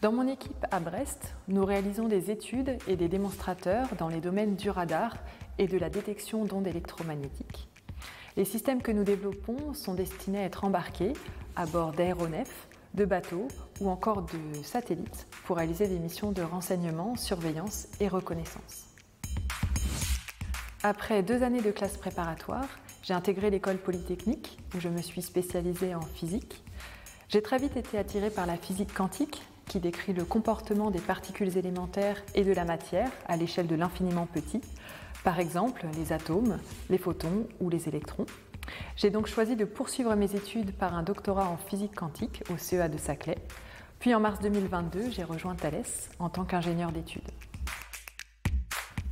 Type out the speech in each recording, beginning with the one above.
Dans mon équipe à Brest, nous réalisons des études et des démonstrateurs dans les domaines du radar et de la détection d'ondes électromagnétiques. Les systèmes que nous développons sont destinés à être embarqués à bord d'aéronefs, de bateaux ou encore de satellites pour réaliser des missions de renseignement, surveillance et reconnaissance. Après 2 années de classe préparatoire, j'ai intégré l'école polytechnique où je me suis spécialisée en physique. J'ai très vite été attirée par la physique quantique qui décrit le comportement des particules élémentaires et de la matière à l'échelle de l'infiniment petit, par exemple les atomes, les photons ou les électrons. J'ai donc choisi de poursuivre mes études par un doctorat en physique quantique au CEA de Saclay. Puis en mars 2022, j'ai rejoint Thales en tant qu'ingénieur d'études.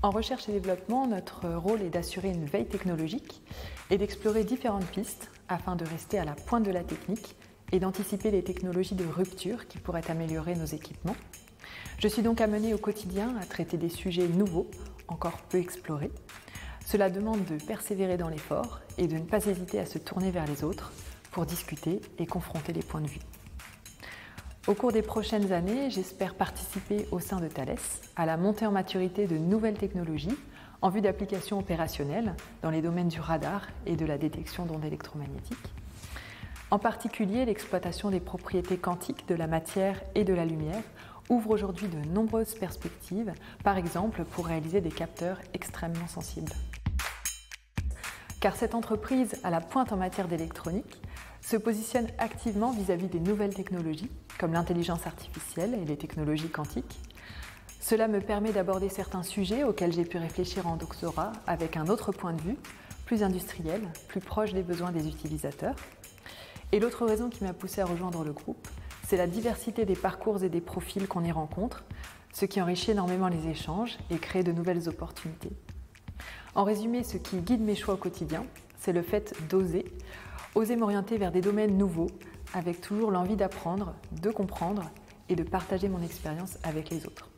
En recherche et développement, notre rôle est d'assurer une veille technologique et d'explorer différentes pistes afin de rester à la pointe de la technique et d'anticiper les technologies de rupture qui pourraient améliorer nos équipements. Je suis donc amenée au quotidien à traiter des sujets nouveaux, encore peu explorés. Cela demande de persévérer dans l'effort et de ne pas hésiter à se tourner vers les autres pour discuter et confronter les points de vue. Au cours des prochaines années, j'espère participer au sein de Thales à la montée en maturité de nouvelles technologies en vue d'applications opérationnelles dans les domaines du radar et de la détection d'ondes électromagnétiques. En particulier, l'exploitation des propriétés quantiques de la matière et de la lumière ouvre aujourd'hui de nombreuses perspectives, par exemple pour réaliser des capteurs extrêmement sensibles. Car cette entreprise à la pointe en matière d'électronique se positionne activement vis-à-vis des nouvelles technologies, comme l'intelligence artificielle et les technologies quantiques. Cela me permet d'aborder certains sujets auxquels j'ai pu réfléchir en doctorat avec un autre point de vue, plus industriel, plus proche des besoins des utilisateurs. Et l'autre raison qui m'a poussée à rejoindre le groupe, c'est la diversité des parcours et des profils qu'on y rencontre, ce qui enrichit énormément les échanges et crée de nouvelles opportunités. En résumé, ce qui guide mes choix au quotidien, c'est le fait d'oser m'orienter vers des domaines nouveaux, avec toujours l'envie d'apprendre, de comprendre et de partager mon expérience avec les autres.